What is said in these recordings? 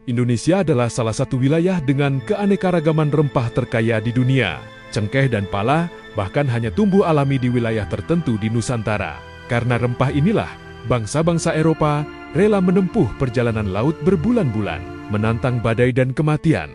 Indonesia adalah salah satu wilayah dengan keanekaragaman rempah terkaya di dunia. Cengkeh dan pala bahkan hanya tumbuh alami di wilayah tertentu di Nusantara. Karena rempah inilah, bangsa-bangsa Eropa rela menempuh perjalanan laut berbulan-bulan, menantang badai dan kematian,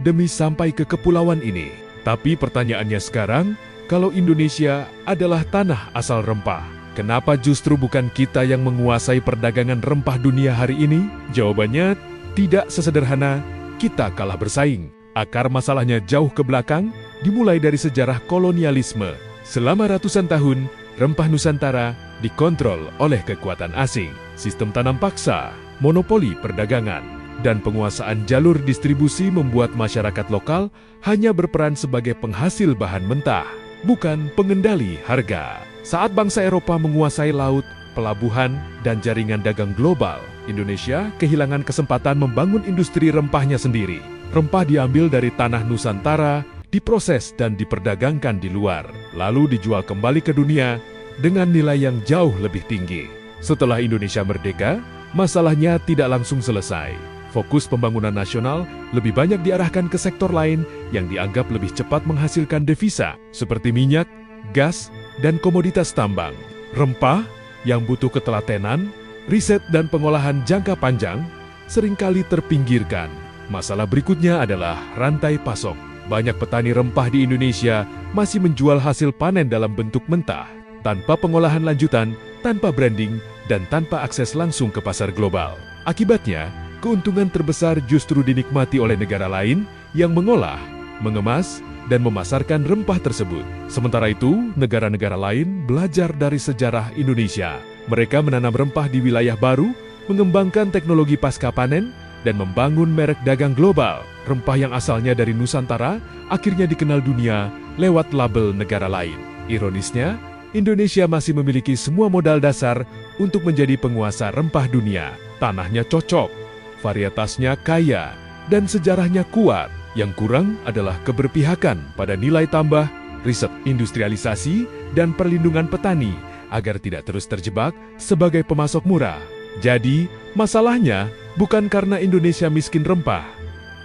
demi sampai ke kepulauan ini. Tapi pertanyaannya sekarang, kalau Indonesia adalah tanah asal rempah, kenapa justru bukan kita yang menguasai perdagangan rempah dunia hari ini? Jawabannya tidak sesederhana kita kalah bersaing. Akar masalahnya jauh ke belakang, dimulai dari sejarah kolonialisme. Selama ratusan tahun, rempah Nusantara dikontrol oleh kekuatan asing. Sistem tanam paksa, monopoli perdagangan, dan penguasaan jalur distribusi membuat masyarakat lokal hanya berperan sebagai penghasil bahan mentah, bukan pengendali harga. Saat bangsa Eropa menguasai laut, pelabuhan, dan jaringan dagang global, Indonesia kehilangan kesempatan membangun industri rempahnya sendiri. Rempah diambil dari tanah Nusantara, diproses dan diperdagangkan di luar, lalu dijual kembali ke dunia dengan nilai yang jauh lebih tinggi. Setelah Indonesia merdeka, masalahnya tidak langsung selesai. Fokus pembangunan nasional lebih banyak diarahkan ke sektor lain yang dianggap lebih cepat menghasilkan devisa, seperti minyak, gas, dan komoditas tambang. Rempah yang butuh ketelatenan, riset dan pengolahan jangka panjang seringkali terpinggirkan. Masalah berikutnya adalah rantai pasok. Banyak petani rempah di Indonesia masih menjual hasil panen dalam bentuk mentah, tanpa pengolahan lanjutan, tanpa branding, dan tanpa akses langsung ke pasar global. Akibatnya, keuntungan terbesar justru dinikmati oleh negara lain yang mengolah, mengemas, dan memasarkan rempah tersebut. Sementara itu, negara-negara lain belajar dari sejarah Indonesia. Mereka menanam rempah di wilayah baru, mengembangkan teknologi pasca panen, dan membangun merek dagang global. Rempah yang asalnya dari Nusantara akhirnya dikenal dunia lewat label negara lain. Ironisnya, Indonesia masih memiliki semua modal dasar untuk menjadi penguasa rempah dunia. Tanahnya cocok, varietasnya kaya, dan sejarahnya kuat. Yang kurang adalah keberpihakan pada nilai tambah, riset industrialisasi, dan perlindungan petani agar tidak terus terjebak sebagai pemasok murah. Jadi, masalahnya bukan karena Indonesia miskin rempah.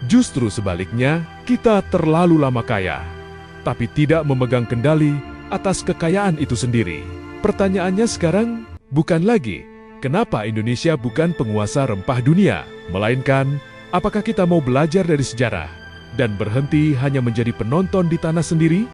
Justru sebaliknya, kita terlalu lama kaya, tapi tidak memegang kendali atas kekayaan itu sendiri. Pertanyaannya sekarang bukan lagi, kenapa Indonesia bukan penguasa rempah dunia? Melainkan, apakah kita mau belajar dari sejarah dan berhenti hanya menjadi penonton di tanah sendiri?